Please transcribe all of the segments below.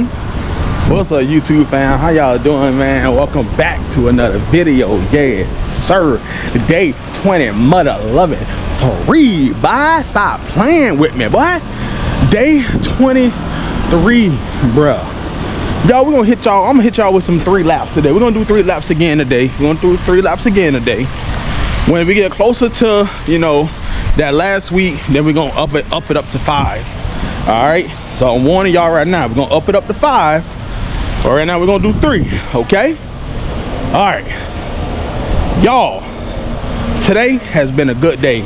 What's up, YouTube fam? How y'all doing, man? Welcome back to another video. Yes sir, day 20 mother loving 3. Bye, stop playing with me, boy. Day 23, bruh. Y'all, we're gonna hit y'all. I'm gonna hit y'all with some 3 laps today. We're gonna do 3 laps again today. We're gonna do 3 laps again today. When we get closer to, you know, that last week, then we're gonna up it up to 5. All right, so I'm warning y'all right now, we're gonna up it up to 5. All right, now we're gonna do 3, okay? All right, y'all, today has been a good day.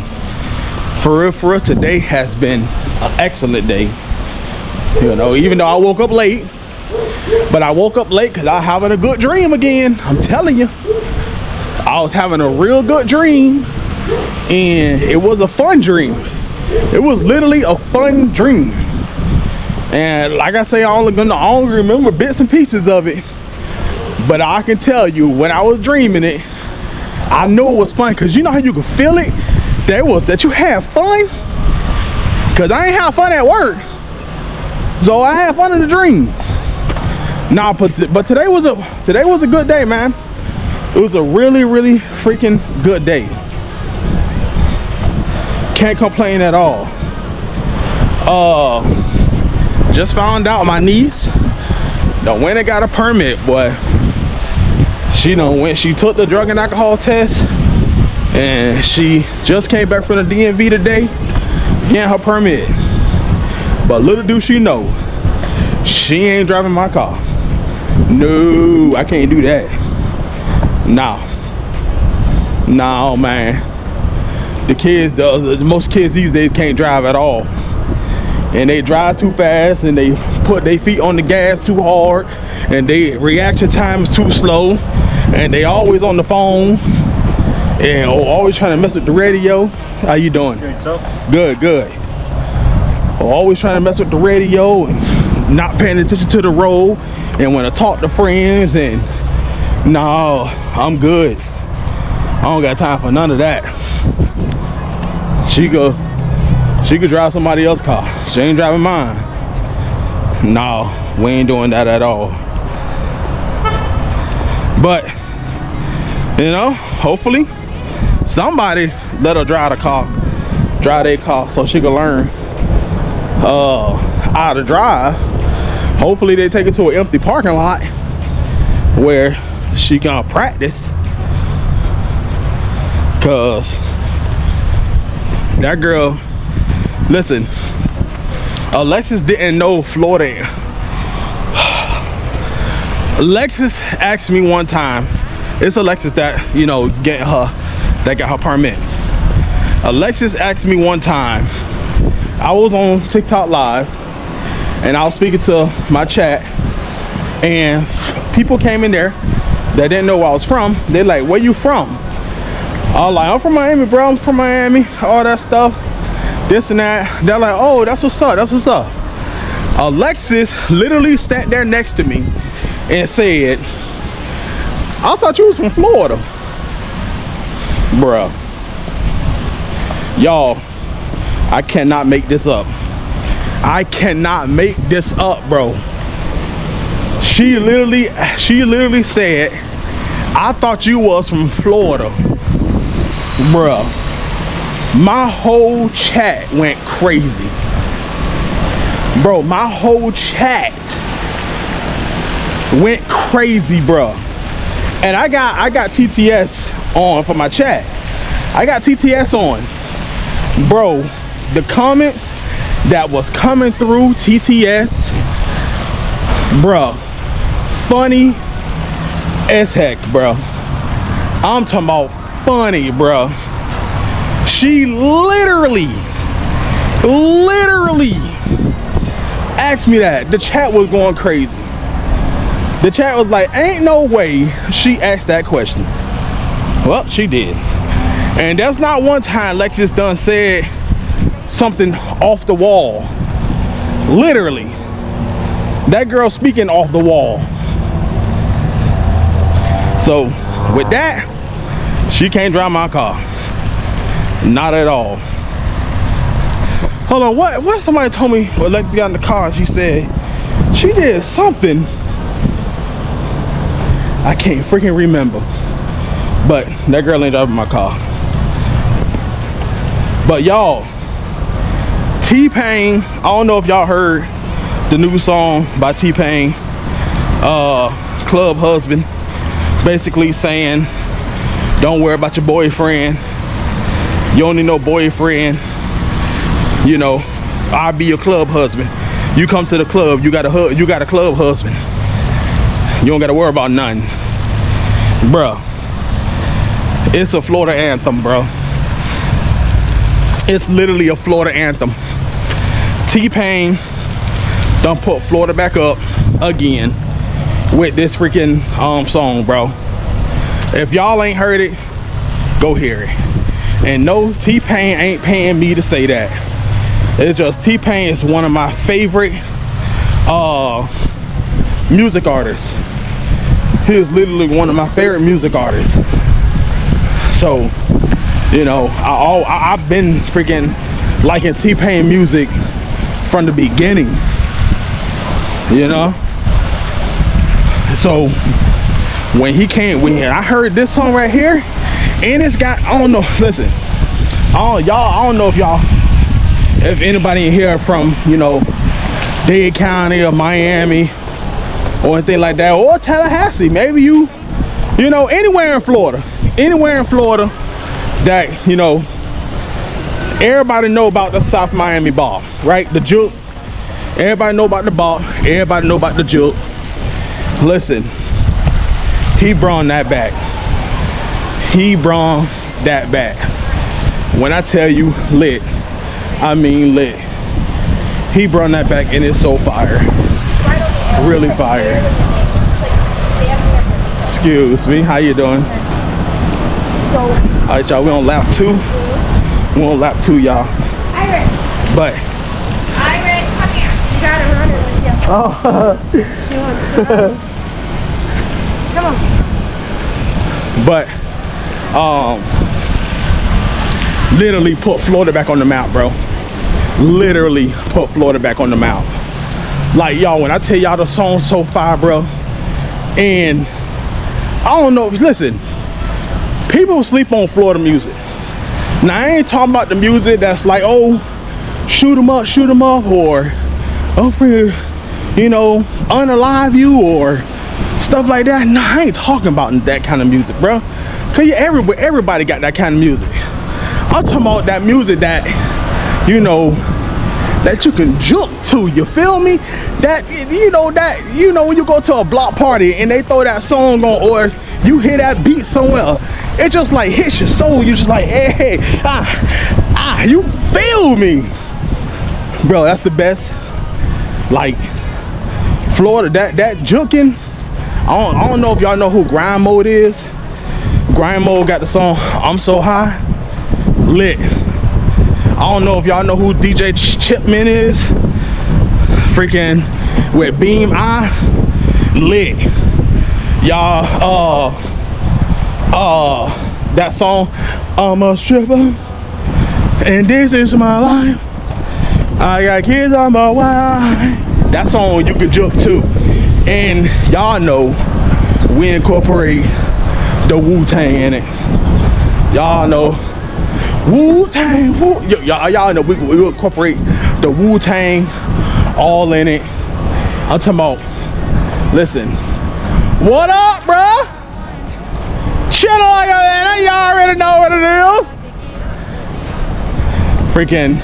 For real, today has been an excellent day. You know, even though I woke up late, but I woke up late because I was having a good dream again. I'm telling you, I was having a real good dream, and it was a fun dream. It was literally a fun dream. And like I say, I only remember bits and pieces of it, but I can tell you when I was dreaming it, I knew it was fun, because you know how you can feel it that you have fun, because I ain't have fun at work, so I had fun in the dream. Nah, but today was a good day, man. It was a really freaking good day. Can't complain at all. Just found out my niece done went and got a permit, boy. She took the drug and alcohol test, and she just came back from the DMV today getting her permit. But little do she know, she ain't driving my car. No, I can't do that. No, man. Most kids these days can't drive at all. And they drive too fast, and they put their feet on the gas too hard, and their reaction time is too slow, and they always on the phone, and always trying to mess with the radio. How you doing? Good. Always trying to mess with the radio and not paying attention to the road, and when I talk to friends, and no, I'm good. I don't got time for none of that. She could drive somebody else's car. She ain't driving mine. No, we ain't doing that at all. But, you know, hopefully somebody let her drive their car so she can learn how to drive. Hopefully they take it to an empty parking lot where she can practice. Cause that girl, listen, Alexis didn't know Florida. Alexis asked me one time, it's Alexis that, you know, that got her permit. Alexis asked me one time, I was on TikTok live, and I was speaking to my chat, and people came in there that didn't know where I was from. They're like, where you from? I was like, I'm from Miami, bro. I'm from Miami. All that stuff, this and that. They're like, oh, that's what's up. That's what's up. Alexis literally sat there next to me and said, I thought you was from Florida. Bruh. Y'all, I cannot make this up. I cannot make this up, bro. She literally said, I thought you was from Florida. Bruh. My whole chat went crazy. Bro, my whole chat went crazy, bro. And I got TTS on for my chat. I got TTS on. Bro, the comments that was coming through TTS, bro, funny as heck, bro. I'm talking about funny, bro. She literally asked me that. The chat was going crazy. The chat was like, ain't no way she asked that question. Well, she did. And that's not one time Lexus done said something off the wall. Literally. That girl speaking off the wall. So with that, she can't drive my car. Not at all. Hold on, what somebody told me when Lexus got in the car, she said She did something. I can't freaking remember. But that girl ain't driving my car. But y'all, T-Pain, I don't know if y'all heard the new song by T-Pain, Club Husband, basically saying, don't worry about your boyfriend. You don't need no boyfriend. You know, I'll be your club husband. You come to the club, you got a club husband. You don't gotta worry about nothing. Bruh, it's a Florida anthem, bro. It's literally a Florida anthem. T-Pain done put Florida back up again with this freaking song, bro. If y'all ain't heard it, go hear it. And no, T-Pain ain't paying me to say that. It's just T-Pain is one of my favorite music artists. He is literally one of my favorite music artists. So, you know, I've been freaking liking T-Pain music from the beginning, you know. So when I heard this song right here, and it's got, I don't know, listen, I don't know if anybody in here from, you know, Dade County or Miami or anything like that, or Tallahassee, maybe you know, anywhere in Florida that, you know, everybody know about the South Miami ball, right? The juke. Everybody know about the ball. Everybody know about the juke. Listen, he brought that back. He brought that back. When I tell you lit, I mean lit. He brought that back, and it's so fire. Really fire. Excuse me, how you doing? All right, y'all, we on lap 2. We on lap 2, y'all. Iris. But Iris, come here. You gotta run it with you. oh. She wants to run. Come on. But literally put Florida back on the map, bro. Literally put Florida back on the map. Like, y'all, when I tell y'all the song's so fire, bro, and I don't know, listen, people sleep on Florida music. Now, I ain't talking about the music that's like, oh, shoot 'em up, or, oh, for, you know, unalive you, or stuff like that. No, I ain't talking about that kind of music, bro. Cause everybody got that kind of music. I'm talking about that music that, you know, that you can juke to, you feel me? That, you know, when you go to a block party and they throw that song on, or you hear that beat somewhere, it just like hits your soul. You just like, hey, you feel me? Bro, that's the best. Like, Florida, that juking, I don't know if y'all know who Grind Mode is. Grind Mode got the song I'm So High. Lit. I don't know if y'all know who DJ Chipman is. Freaking with Beam Eye. Lit. Y'all, that song, I'm a stripper and this is my life. I got kids on my wife. That song you could juke to. And y'all know we incorporate the Wu-Tang in it. Y'all know Wu-Tang, y'all know we incorporate the Wu-Tang all in it. I'm talking about, listen, what up, bruh? Shit like that, y'all already know what it is. Freaking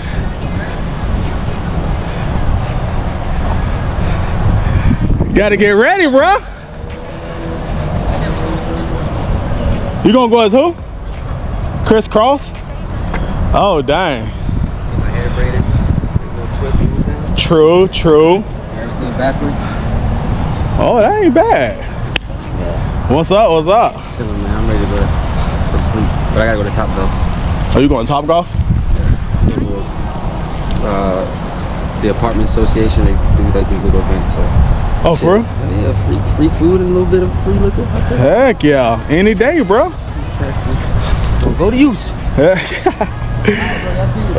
gotta get ready, bruh. You gonna go as who? Chris Cross? Oh, dang. Get my hair braided, a little twist. True. Everything backwards. Oh, that ain't bad. Yeah. What's up? Chilling, man. I'm ready to go to sleep. But I gotta go to Top Golf. Are you going to Top Golf? The apartment association, they do like these little events, so. Oh, for real? Yeah, free food and a little bit of free liquor. Heck yeah. Any day, bro. Well, go to use.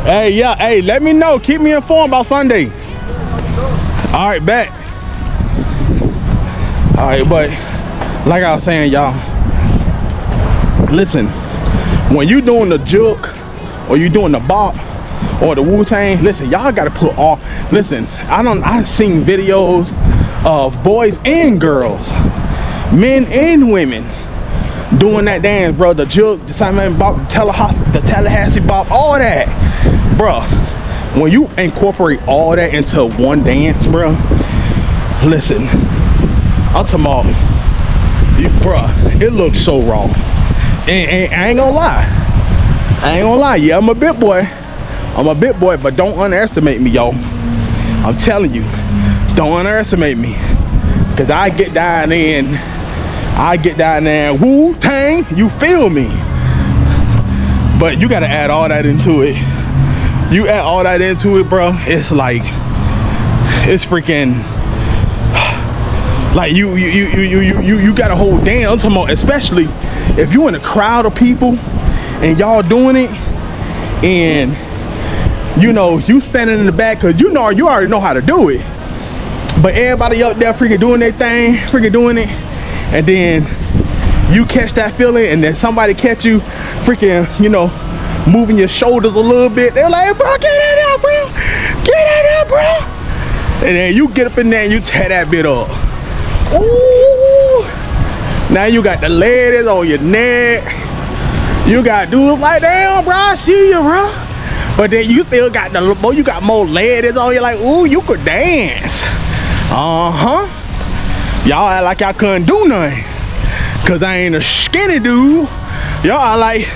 Hey, yeah. Hey, let me know. Keep me informed about Sunday. All right, bet. All right, but like I was saying, y'all, listen, when you doing the juke or you doing the bop or the Wu-Tang, listen, y'all gotta put all, listen, I've seen videos of boys and girls, men and women doing that dance, bro. The juke, the Simon bop, the Tallahassee bop, all that, bro. When you incorporate all that into one dance, bro, listen, I'm talking about, bruh, it looks so raw. And I ain't gonna lie. Yeah, I'm a big boy, but don't underestimate me, y'all. I'm telling you, don't underestimate me. Cause I get down there, Wu-Tang, you feel me? But you gotta add all that into it. You add all that into it, bro, it's like, it's freaking, like you got a whole damn, I'm talking about, especially if you in a crowd of people and y'all doing it, and you know you standing in the back, cause you already know how to do it, but everybody up there freaking doing their thing, freaking doing it, and then you catch that feeling, and then somebody catch you freaking, you know, moving your shoulders a little bit. They're like, bro, get it out, bro, get it out, bro, and then you get up in there and you tear that bit up. Ooh, now you got the ladies on your neck. You got dudes like, damn, bro, I see you, bro. But then you still got you got more ladies on you, like, ooh, you could dance. Y'all act like I couldn't do nothing, cause I ain't a skinny dude. Y'all are like,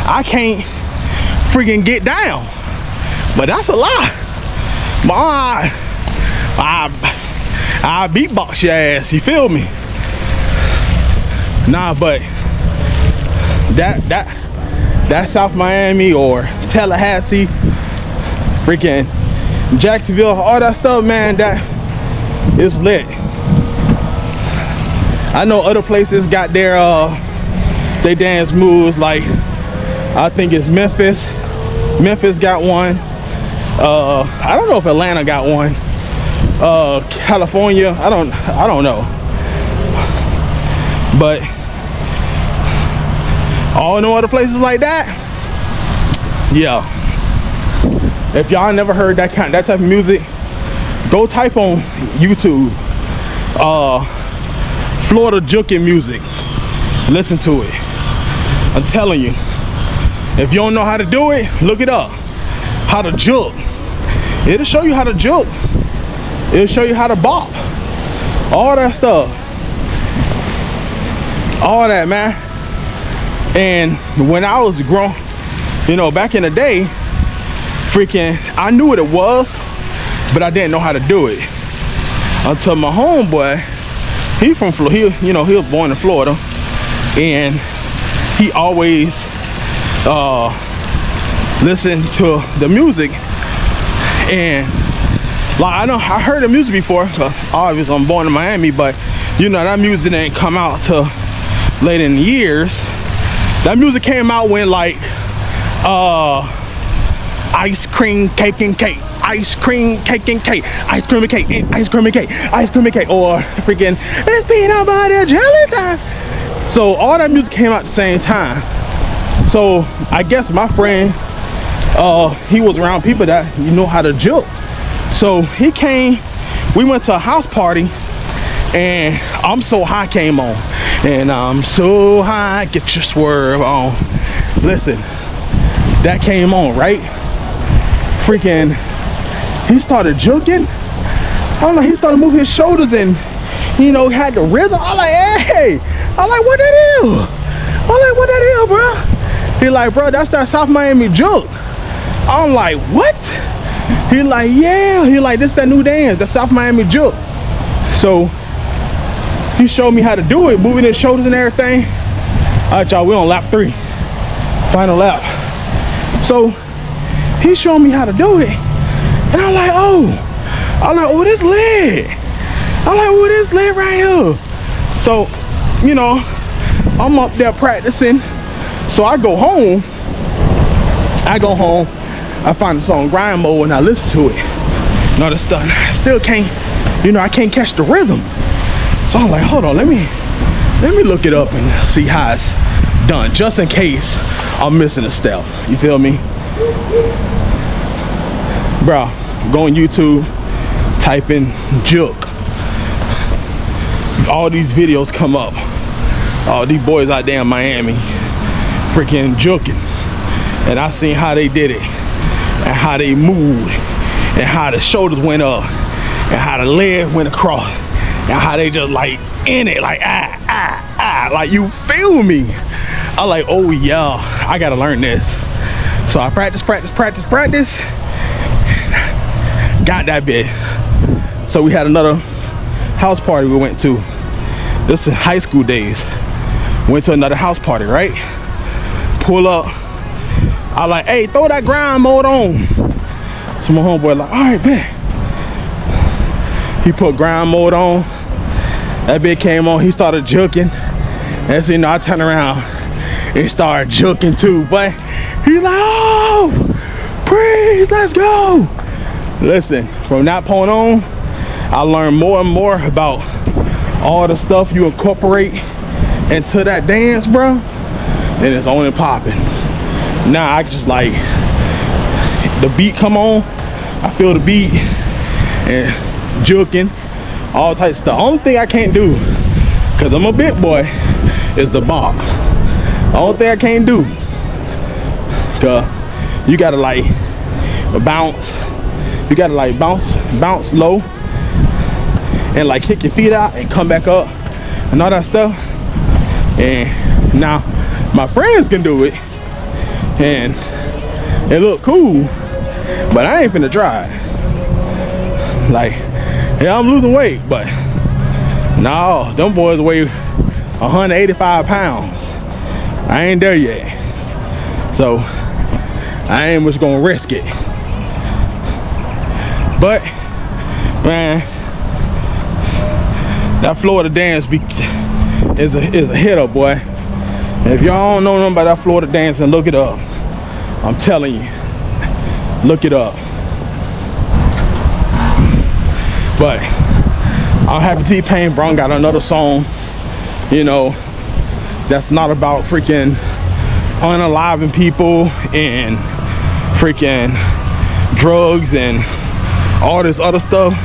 I can't freaking get down. But that's a lie. I beatbox your ass, you feel me? Nah, but that South Miami or Tallahassee, freaking Jacksonville, all that stuff, man, that is lit. I know other places got their they dance moves, like I think it's Memphis. Memphis got one. I don't know if Atlanta got one. California, I don't know, but all no other places like that. Yeah, if y'all never heard that type of music, go type on YouTube Florida juking music, listen to it. I'm telling you, if you don't know how to do it, look it up, how to juke. It'll show you how to juke. It'll show you how to bop, all that stuff, all that, man. And when I was grown, you know, back in the day, freaking, I knew what it was, but I didn't know how to do it until my homeboy, he from Florida, he was born in Florida, and he always listened to the music. And like, I heard the music before, cause obviously I'm born in Miami, but you know, that music didn't come out till later in the years. That music came out when, like, ice cream, cake and cake, ice cream, cake and cake, ice cream and cake, ice cream and cake, ice cream and cake, or freaking it's peanut butter jelly time. So all that music came out at the same time. So I guess my friend, he was around people that know how to juke. So he came, we went to a house party, and I'm So High came on. And I'm so high, get your swerve on. Listen, that came on, right? Freaking, he started juking. I don't know, he started moving his shoulders and, you know, had the rhythm. I'm like, hey, I'm like, what that is? I'm like, what that is, bro? He like, bro, that's that South Miami juke. I'm like, what? He like, yeah. He like, this that new dance, the South Miami juke. So he showed me how to do it, moving his shoulders and everything. All right, y'all, we on lap 3, final lap. So he showed me how to do it, and I'm like, oh, this lit. I'm like, oh, this lit right here. So, you know, I'm up there practicing. So I go home, I find the song Grind Mode and I listen to it. No, this stuff, I still can't you know, I can't catch the rhythm. So I'm like, hold on, let me look it up and see how it's done, just in case I'm missing a step. You feel me? Bro, go on YouTube, type in juke. All these videos come up. All these boys out there in Miami freaking juking. And I seen how they did it, and how they moved, and how the shoulders went up, and how the leg went across, and how they just like in it, like like, you feel me? I'm like, oh yeah, I gotta learn this. So I practice. Got that bit. So we had another house party we went to. This is high school days. Went to another house party, right? Pull up. I like, hey, throw that grind mode on. So my homeboy like, all right, bet. He put grind mode on. That bit came on. He started juking. And so, you know, I turned around and started juking too. But he's like, oh, please, let's go. Listen, from that point on, I learned more and more about all the stuff you incorporate into that dance, bro. And it's on and popping. Now I just like, the beat come on, I feel the beat and juking, all types of stuff. Only thing I can't do, cause I'm a big boy, is the bop. Only thing I can't do, cause you gotta like bounce. You gotta like bounce low, and like kick your feet out and come back up and all that stuff. And now my friends can do it and it look cool, but I ain't finna try it. Like, yeah, I'm losing weight, but no, them boys weigh 185 pounds. I ain't there yet, so I ain't just gonna risk it. But man, that Florida dance is a hitter, boy. If y'all don't know nothing about that Florida dance, then look it up. I'm telling you, look it up. But I'm happy T-Pain Brown got another song, you know, that's not about freaking unaliving people and freaking drugs and all this other stuff.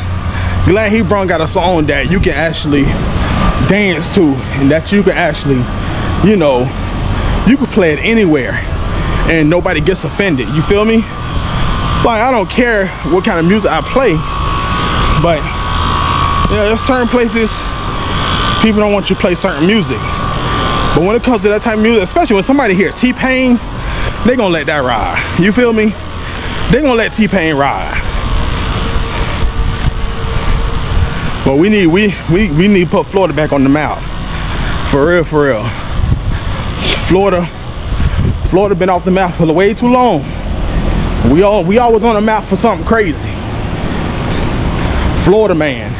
Glad he got a song that you can actually dance to, and that you can actually, you know, you can play it anywhere and nobody gets offended. You feel me? Like, I don't care what kind of music I play, but you know, there's certain places people don't want you to play certain music. But when it comes to that type of music, especially when somebody hear T-Pain, they gonna let that ride. You feel me? They gonna let T-Pain ride. But we need to put Florida back on the map. For real, for real. Florida been off the map for way too long. We always on the map for something crazy. Florida man.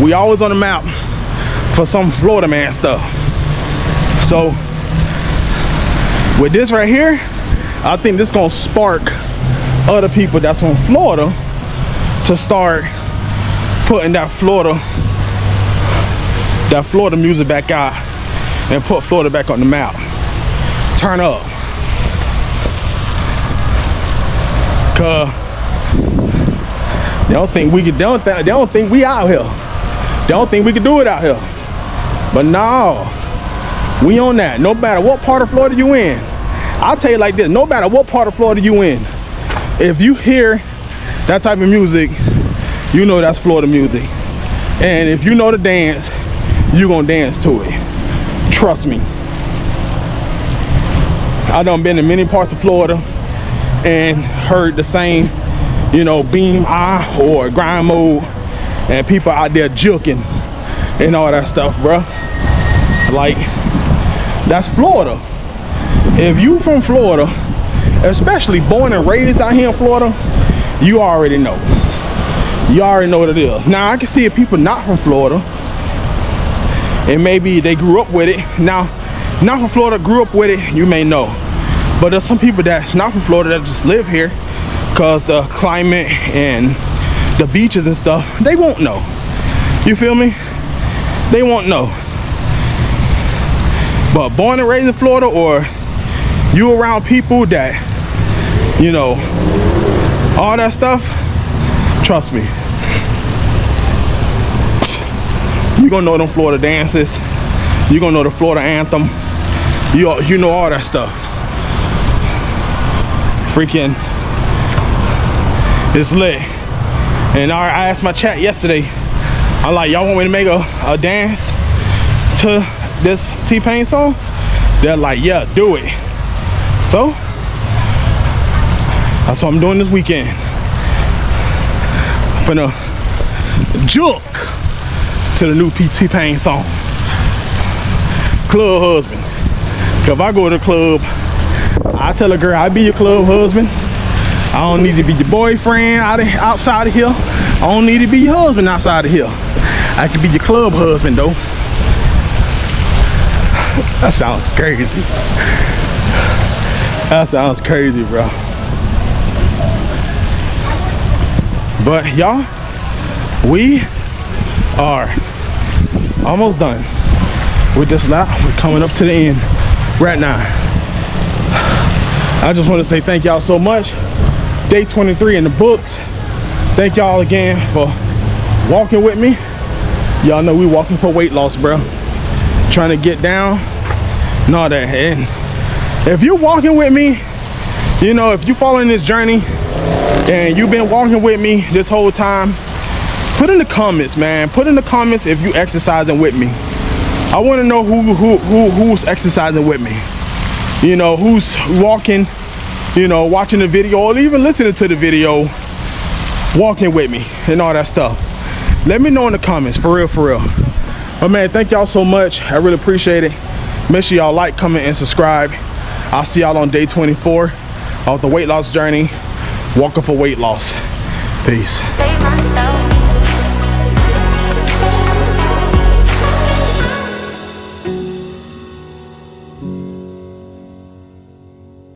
We always on the map for some Florida man stuff. So with this right here, I think this gonna spark other people that's from Florida to start putting that Florida music back out and put Florida back on the map. Turn up. Cause they don't think we out here. They don't think we can do it out here. But no, we on that. No matter what part of Florida you in. I'll tell you like this, no matter what part of Florida you in, if you hear that type of music, you know that's Florida music. And if you know the dance, you're gonna dance to it. Trust me. I done been in many parts of Florida and heard the same, you know, beam eye or grind mode, and people out there juking and all that stuff, bruh. Like, that's Florida. If you from Florida, especially born and raised out here in Florida, you already know. You already know what it is. Now, I can see if people not from Florida, and maybe they grew up with it. Now, not from Florida, grew up with it, you may know. But there's some people that's not from Florida that just live here because the climate and the beaches and stuff, they won't know. You feel me? They won't know. But born and raised in Florida, or you around people that, you know, all that stuff, trust me, you gonna know them Florida dances. You gonna know the Florida anthem. You know all that stuff. Freaking, it's lit. And I asked my chat yesterday, I'm like, y'all want me to make a dance to this T-Pain song? They're like, yeah, do it. So that's what I'm doing this weekend. I'm finna juke to the new T-Pain song, Club Husband. Cause if I go to the club, I tell a girl, I be your club husband. I don't need to be your boyfriend outside of here. I don't need to be your husband outside of here. I can be your club husband though. That sounds crazy. That sounds crazy, bro. But y'all, we are almost done with this lap. We're coming up to the end right now. I just want to say thank y'all so much. Day 23 in the books. Thank y'all again for walking with me. Y'all know we walking for weight loss, bro. Trying to get down and all that. And if you're walking with me, you know, if you're following this journey and you've been walking with me this whole time, put in the comments, man. Put in the comments if you exercising with me. I want to know who's exercising with me. You know, who's walking, you know, watching the video, or even listening to the video, walking with me and all that stuff. Let me know in the comments, for real, for real. But man, thank y'all so much. I really appreciate it. Make sure y'all like, comment, and subscribe. I'll see y'all on day 24 of the weight loss journey, walking for weight loss. Peace.